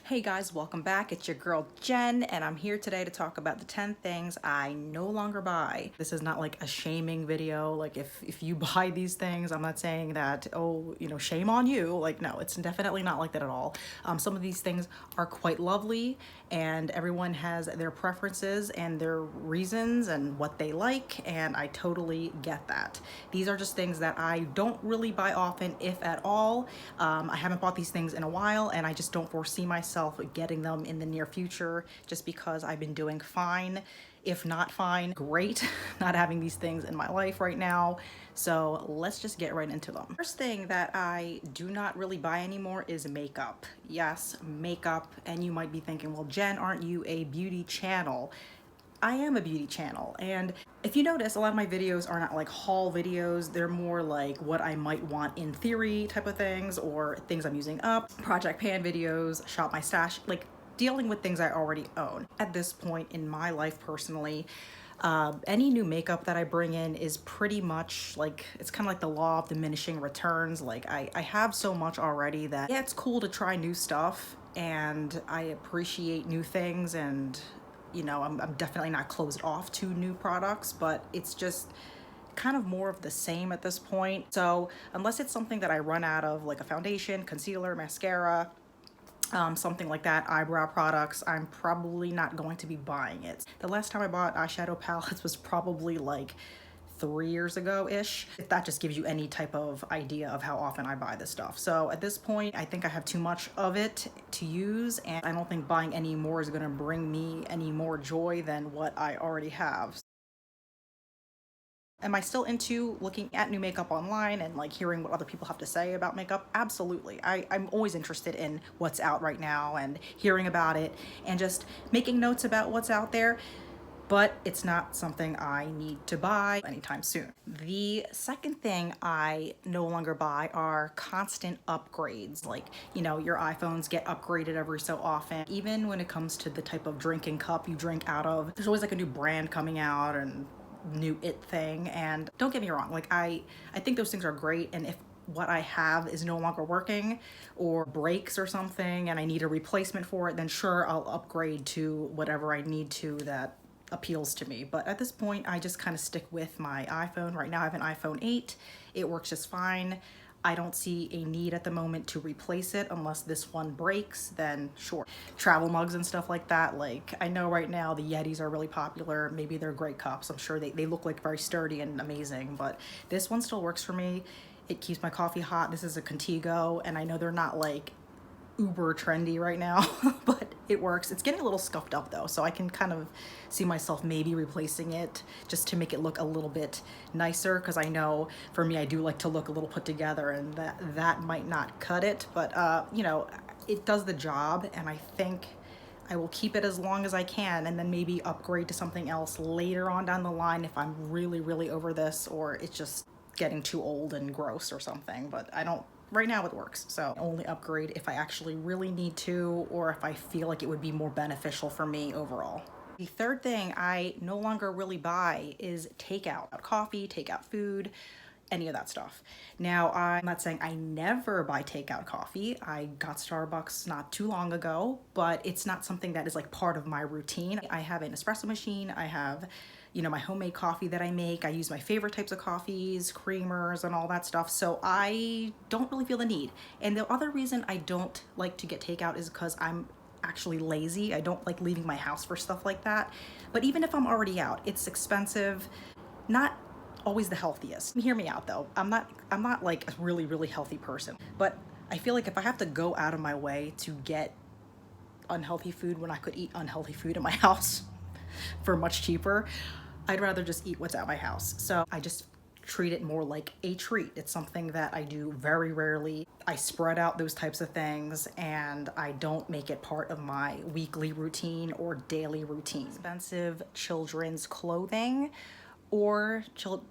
Hey guys, welcome back. It's your girl Jen, and I'm here today to talk about the 10 things I no longer buy. This is not like a shaming video. Like if you buy these things, I'm not saying that, oh, shame on you. Like, no, it's definitely not like that at all. Some of these things are quite lovely, and everyone has their preferences and their reasons and what they like, and I totally get that. These are just things that I don't really buy often, if at all. I haven't bought these things in a while, and I just don't foresee myself getting them in the near future just because I've been doing fine. If not fine, great, not having these things in my life right now. So let's just get right into them. First thing that I do not really buy anymore is makeup. Yes, makeup. And you might be thinking, well, Jen, aren't you a beauty channel? I am a beauty channel, and if you notice, a lot of my videos are not like haul videos. They're more like what I might want in theory type of things, or things I'm using up, project pan videos, shop my stash, like dealing with things I already own. At this point in my life personally, any new makeup that I bring in is pretty much like, it's kind of like the law of diminishing returns. Like I have so much already that, yeah, it's cool to try new stuff, and I appreciate new things, and I'm definitely not closed off to new products, but it's just kind of more of the same at this point. So unless it's something that I run out of, like a foundation, concealer, mascara, something like that, eyebrow products, I'm probably not going to be buying it. The last time I bought eyeshadow palettes was probably like 3 years ago-ish, if that just gives you any type of idea of how often I buy this stuff. So at this point, I think I have too much of it to use, and I don't think buying any more is gonna bring me any more joy than what I already have. Am I still into looking at new makeup online and like hearing what other people have to say about makeup? Absolutely. I'm always interested in what's out right now and hearing about it and just making notes about what's out there, but it's not something I need to buy anytime soon. The second thing I no longer buy are constant upgrades. Like, your iPhones get upgraded every so often. Even when it comes to the type of drinking cup you drink out of, there's always like a new brand coming out and new it thing. And don't get me wrong, like I think those things are great, and if what I have is no longer working or breaks or something and I need a replacement for it, then sure, I'll upgrade to whatever I need to that appeals to me. But at this point, I just kind of stick with my iPhone. Right now I have an iPhone 8. It works just fine. I don't see a need at the moment to replace it unless this one breaks, then sure. Travel mugs and stuff like that, like I know right now the Yetis are really popular. Maybe they're great cups. I'm sure they look like very sturdy and amazing, but this one still works for me. It keeps my coffee hot. This is a Contigo, and I know they're not like uber trendy right now, but it works. It's getting a little scuffed up though, so I can kind of see myself maybe replacing it just to make it look a little bit nicer, because I know for me, I do like to look a little put together, and that might not cut it, but it does the job, and I think I will keep it as long as I can, and then maybe upgrade to something else later on down the line if I'm really, really over this, or it's just getting too old and gross or something. But I don't, right now it works, so only upgrade if I actually really need to, or if I feel like it would be more beneficial for me overall. The third thing I no longer really buy is takeout. Coffee, takeout food, any of that stuff. Now, I'm not saying I never buy takeout coffee. I got Starbucks not too long ago, but it's not something that is like part of my routine. I have an espresso machine. I have, my homemade coffee that I make. I use my favorite types of coffees, creamers, and all that stuff. So I don't really feel the need. And the other reason I don't like to get takeout is because I'm actually lazy. I don't like leaving my house for stuff like that. But even if I'm already out, it's expensive. Not always the healthiest. Hear me out though. I'm not like a really, really healthy person, but I feel like if I have to go out of my way to get unhealthy food when I could eat unhealthy food in my house for much cheaper, I'd rather just eat what's at my house. So I just treat it more like a treat. It's something that I do very rarely. I spread out those types of things, and I don't make it part of my weekly routine or daily routine. Expensive children's clothing, or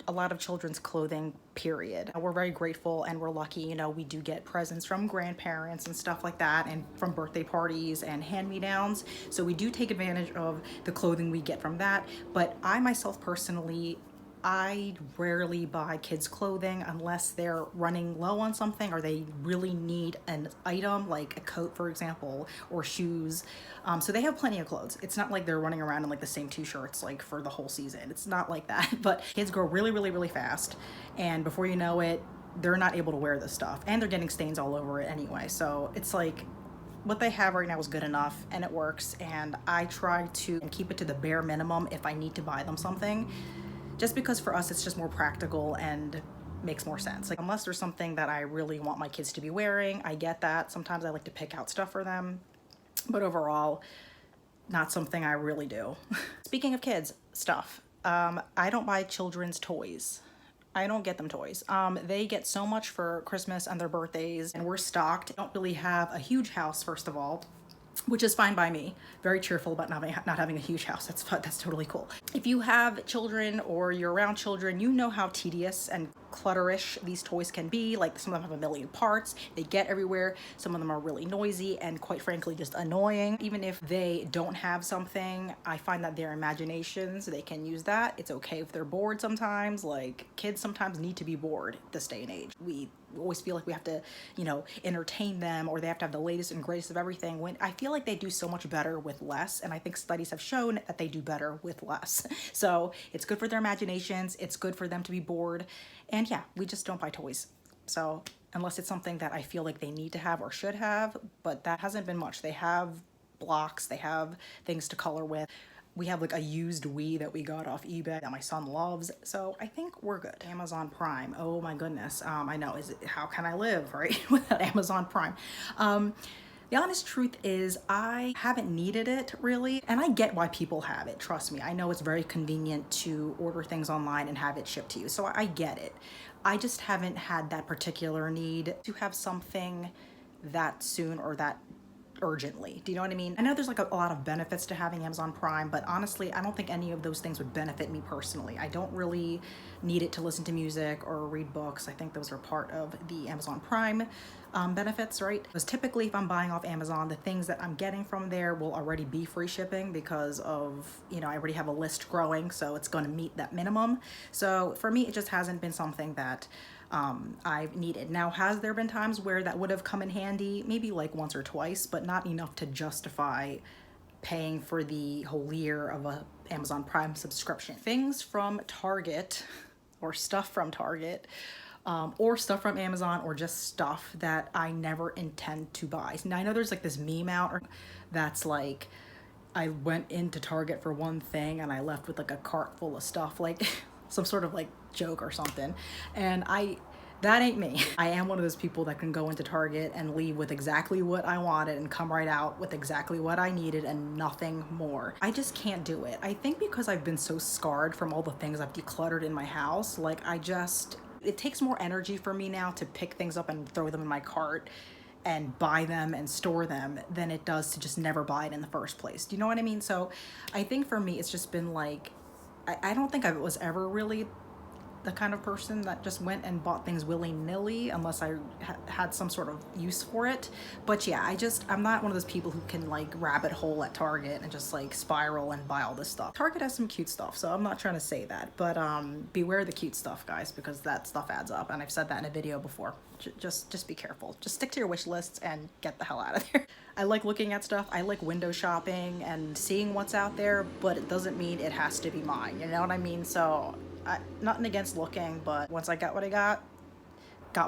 a lot of children's clothing, period. We're very grateful and we're lucky, we do get presents from grandparents and stuff like that, and from birthday parties and hand-me-downs. So we do take advantage of the clothing we get from that. But I myself personally I rarely buy kids clothing unless they're running low on something or they really need an item like a coat, for example, or shoes. So they have plenty of clothes. It's not like they're running around in like the same two shirts like for the whole season. It's not like that. But kids grow really, really, really fast, and before you know it, they're not able to wear this stuff, and they're getting stains all over it anyway. So it's like, what they have right now is good enough and it works, and I try to keep it to the bare minimum if I need to buy them something, just because for us it's just more practical and makes more sense. Like, unless there's something that I really want my kids to be wearing, I get that. Sometimes I like to pick out stuff for them, but overall, not something I really do. Speaking of kids stuff, I don't buy children's toys. I don't get them toys. They get so much for Christmas and their birthdays, and we're stocked. I don't really have a huge house, first of all, which is fine by me. Very cheerful about not having a huge house. That's fun. That's totally cool. If you have children or you're around children, you know how tedious and clutterish these toys can be. Like, some of them have a million parts, they get everywhere. Some of them are really noisy and quite frankly just annoying. Even if they don't have something, I find that their imaginations, they can use that. It's okay if they're bored sometimes. Like, kids sometimes need to be bored this day and age. We always feel like we have to, you know, entertain them, or they have to have the latest and greatest of everything, when I feel like they do so much better with less, and I think studies have shown that they do better with less. So it's good for their imaginations, it's good for them to be bored, and yeah, we just don't buy toys. So unless it's something that I feel like they need to have or should have, but that hasn't been much. They have blocks, they have things to color with. We have like a used Wii that we got off eBay that my son loves, so I think we're good. Amazon Prime, oh my goodness. I know, how can I live, right, without Amazon Prime? The honest truth is I haven't needed it really, and I get why people have it, trust me. I know it's very convenient to order things online and have it shipped to you, so I get it. I just haven't had that particular need to have something that soon or that urgently. Do you know what I mean? I know there's like a lot of benefits to having Amazon Prime, but honestly, I don't think any of those things would benefit me personally. I don't really need it to listen to music or read books. I think those are part of the Amazon Prime benefits, right? Because typically if I'm buying off Amazon, the things that I'm getting from there will already be free shipping because of, you know, I already have a list growing, so it's going to meet that minimum. So for me, it just hasn't been something that I've needed. Now, has there been times where that would have come in handy? Maybe like once or twice, but not enough to justify paying for the whole year of a Amazon Prime subscription. Things from Target, or stuff from Target, or stuff from Amazon, or just stuff that I never intend to buy. Now, I know there's like this meme out that's like, I went into Target for one thing and I left with like a cart full of stuff, like some sort of like joke or something, and that ain't me. I am one of those people that can go into Target and leave with exactly what I wanted and come right out with exactly what I needed and nothing more. I just can't do it. I think because I've been so scarred from all the things I've decluttered in my house, like it takes more energy for me now to pick things up and throw them in my cart and buy them and store them than it does to just never buy it in the first place. Do you know what I mean? So I think for me, it's just been like, I don't think I was ever really the kind of person that just went and bought things willy-nilly unless I had some sort of use for it. But yeah, I'm not one of those people who can like rabbit hole at Target and just like spiral and buy all this stuff. Target has some cute stuff, so I'm not trying to say that, but beware the cute stuff, guys, because that stuff adds up, and I've said that in a video before. Just be careful. Just stick to your wish lists and get the hell out of there. I like looking at stuff. I like window shopping and seeing what's out there, but it doesn't mean it has to be mine. You know what I mean? So nothing against looking, but once I got what I got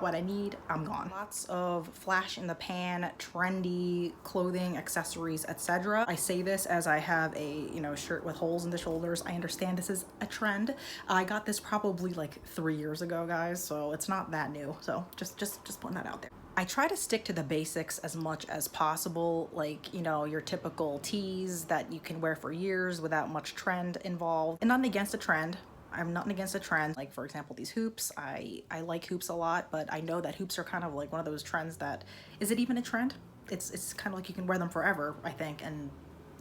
what I need, I'm gone. Lots of flash in the pan, trendy clothing, accessories, etc. I say this as I have a, you know, shirt with holes in the shoulders. I understand this is a trend. I got this probably like 3 years ago, guys, so it's not that new. So just putting that out there. I try to stick to the basics as much as possible, like, you know, your typical tees that you can wear for years without much trend involved. And nothing against a trend. I'm not against a trend. Like, for example, these hoops. I like hoops a lot, but I know that hoops are kind of like one of those trends that, is it even a trend? It's kind of like you can wear them forever, I think, and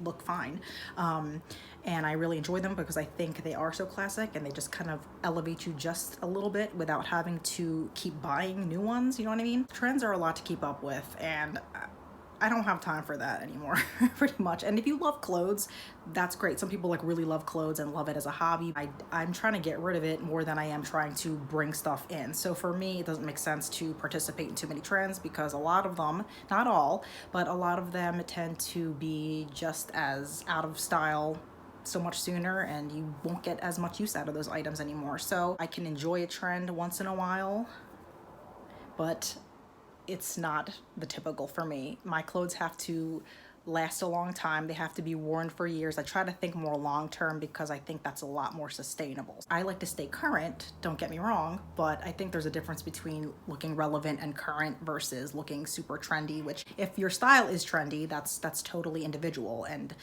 look fine. And I really enjoy them because I think they are so classic and they just kind of elevate you just a little bit without having to keep buying new ones, you know what I mean? Trends are a lot to keep up with, and I don't have time for that anymore, pretty much. And if you love clothes, that's great. Some people like really love clothes and love it as a hobby. I'm trying to get rid of it more than I am trying to bring stuff in. So for me, it doesn't make sense to participate in too many trends because a lot of them, not all, but a lot of them tend to be just as out of style so much sooner, and you won't get as much use out of those items anymore. So I can enjoy a trend once in a while, but it's not the typical for me. My clothes have to last a long time. They have to be worn for years. I try to think more long term because I think that's a lot more sustainable. I like to stay current, don't get me wrong, but I think there's a difference between looking relevant and current versus looking super trendy, which if your style is trendy, that's totally individual and,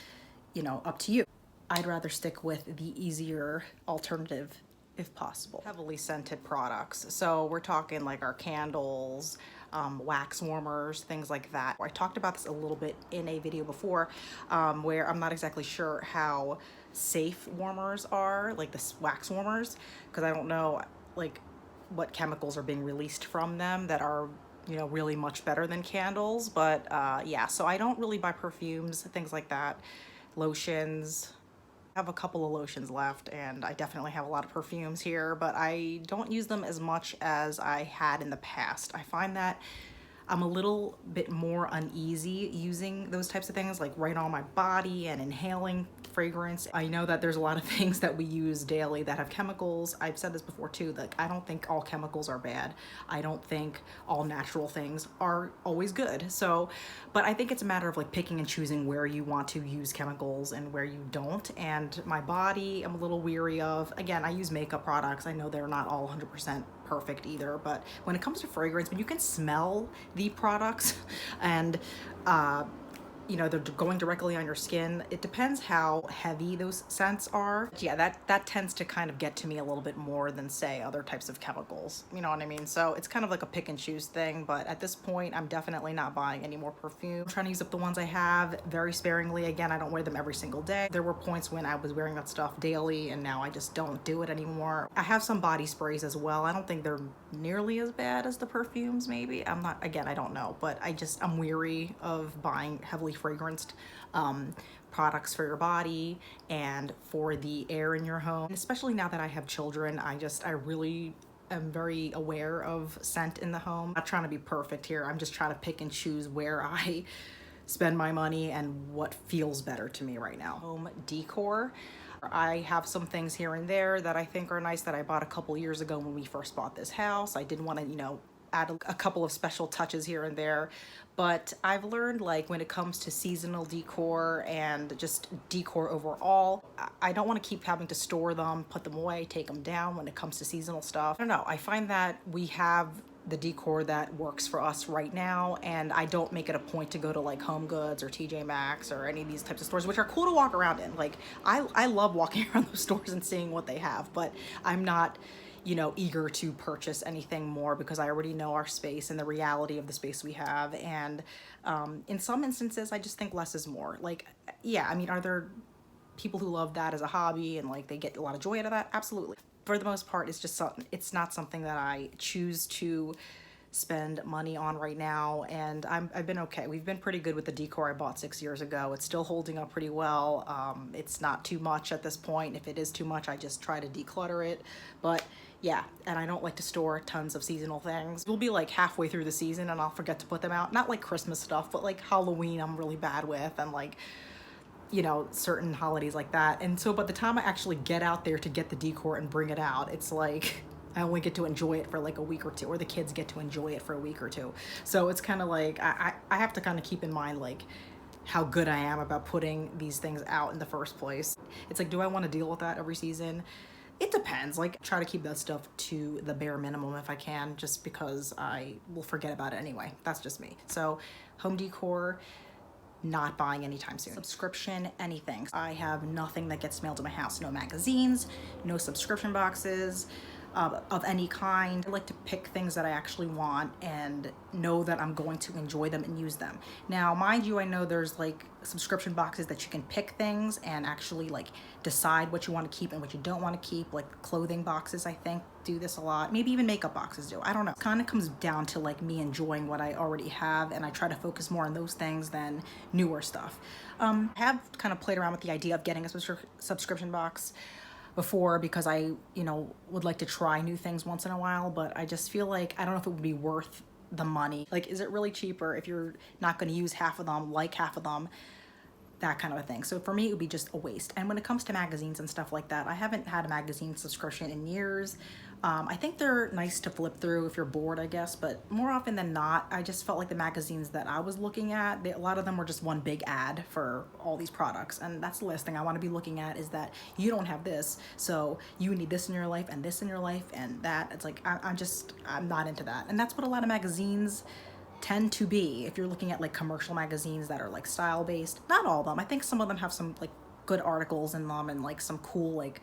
you know, up to you. I'd rather stick with the easier alternative if possible. Heavily scented products. So we're talking like our candles, wax warmers, things like that. I talked about this a little bit in a video before where I'm not exactly sure how safe warmers are, like the wax warmers, because I don't know like what chemicals are being released from them that are, you know, really much better than candles. But yeah, so I don't really buy perfumes, things like that, lotions. I have a couple of lotions left, and I definitely have a lot of perfumes here, but I don't use them as much as I had in the past. I find that I'm a little bit more uneasy using those types of things, like right on my body and inhaling fragrance. I know that there's a lot of things that we use daily that have chemicals. I've said this before too, like I don't think all chemicals are bad. I don't think all natural things are always good. So, but I think it's a matter of like picking and choosing where you want to use chemicals and where you don't. And my body, I'm a little weary of. Again, I use makeup products. I know they're not all 100% perfect either, but when it comes to fragrance, when you can smell the products and you know, they're going directly on your skin. It depends how heavy those scents are. Yeah, that tends to kind of get to me a little bit more than say other types of chemicals. You know what I mean? So it's kind of like a pick and choose thing, but at this point, I'm definitely not buying any more perfume. I'm trying to use up the ones I have very sparingly. Again, I don't wear them every single day. There were points when I was wearing that stuff daily, and now I just don't do it anymore. I have some body sprays as well. I don't think they're nearly as bad as the perfumes, maybe. I'm not, again, I don't know, but I'm weary of buying heavily fragranced products for your body and for the air in your home. And especially now that I have children, I really am very aware of scent in the home. I'm not trying to be perfect here. I'm just trying to pick and choose where I spend my money and what feels better to me right now. Home decor. I have some things here and there that I think are nice that I bought a couple years ago when we first bought this house. I did want to, you know, add a couple of special touches here and there, but I've learned like when it comes to seasonal decor and just decor overall, I don't want to keep having to store them, put them away, take them down when it comes to seasonal stuff. I don't know, I find that we have the decor that works for us right now, and I don't make it a point to go to like Home Goods or TJ Maxx or any of these types of stores, which are cool to walk around in. Like I love walking around those stores and seeing what they have, but I'm not, you know, eager to purchase anything more because I already know our space and the reality of the space we have. And in some instances, I just think less is more. Like, yeah, I mean, are there people who love that as a hobby and like they get a lot of joy out of that? Absolutely. For the most part, it's not something that I choose to spend money on right now, and I've been okay. We've been pretty good with the decor I bought 6 years ago. It's still holding up pretty well. It's not too much at this point. If it is too much, I just try to declutter it. But yeah, and I don't like to store tons of seasonal things. We'll be like halfway through the season and I'll forget to put them out. Not like Christmas stuff, but like Halloween I'm really bad with, and like, you know, certain holidays like that. And so by the time I actually get out there to get the decor and bring it out, it's like I only get to enjoy it for like a week or two, or the kids get to enjoy it for a week or two. So it's kind of like I have to kind of keep in mind like how good I am about putting these things out in the first place. It's like, do I want to deal with that every season? It depends. Like, try to keep that stuff to the bare minimum if I can, just because I will forget about it anyway. That's just me. So home decor, not buying anytime soon. Subscription, anything. I have nothing that gets mailed to my house. No magazines, no subscription boxes of any kind. I like to pick things that I actually want and know that I'm going to enjoy them and use them. Now, mind you, I know there's like subscription boxes that you can pick things and actually like decide what you want to keep and what you don't want to keep, like clothing boxes, I think. do this a lot. Maybe even makeup boxes do. I don't know. It kind of comes down to like me enjoying what I already have, and I try to focus more on those things than newer stuff. I have kind of played around with the idea of getting a subscription box before, because I, would like to try new things once in a while, but I just feel like I don't know if it would be worth the money. Like, is it really cheaper if you're not going to use half of them, like half of them? That kind of a thing. So for me, it would be just a waste. And when it comes to magazines and stuff like that, I haven't had a magazine subscription in years. I think they're nice to flip through if you're bored, I guess, but more often than not, I just felt like the magazines that I was looking at, a lot of them were just one big ad for all these products. And that's the last thing I want to be looking at, is that you don't have this, so you need this in your life and this in your life and that. It's like, I'm not into that. And that's what a lot of magazines tend to be. If you're looking at like commercial magazines that are like style based, not all of them, I think some of them have some like good articles in them and like some cool like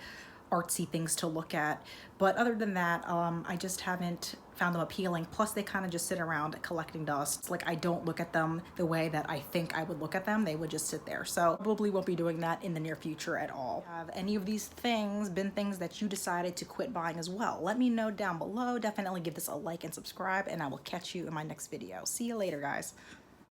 artsy things to look at, but other than that, I just haven't found them appealing. Plus they kind of just sit around collecting dust. It's like, I don't look at them the way that I think I would look at them. They would just sit there. So probably won't be doing that in the near future at all. Have any of these things been things that you decided to quit buying as well? Let me know down below. Definitely give this a like and subscribe, and I will catch you in my next video. See you later, guys.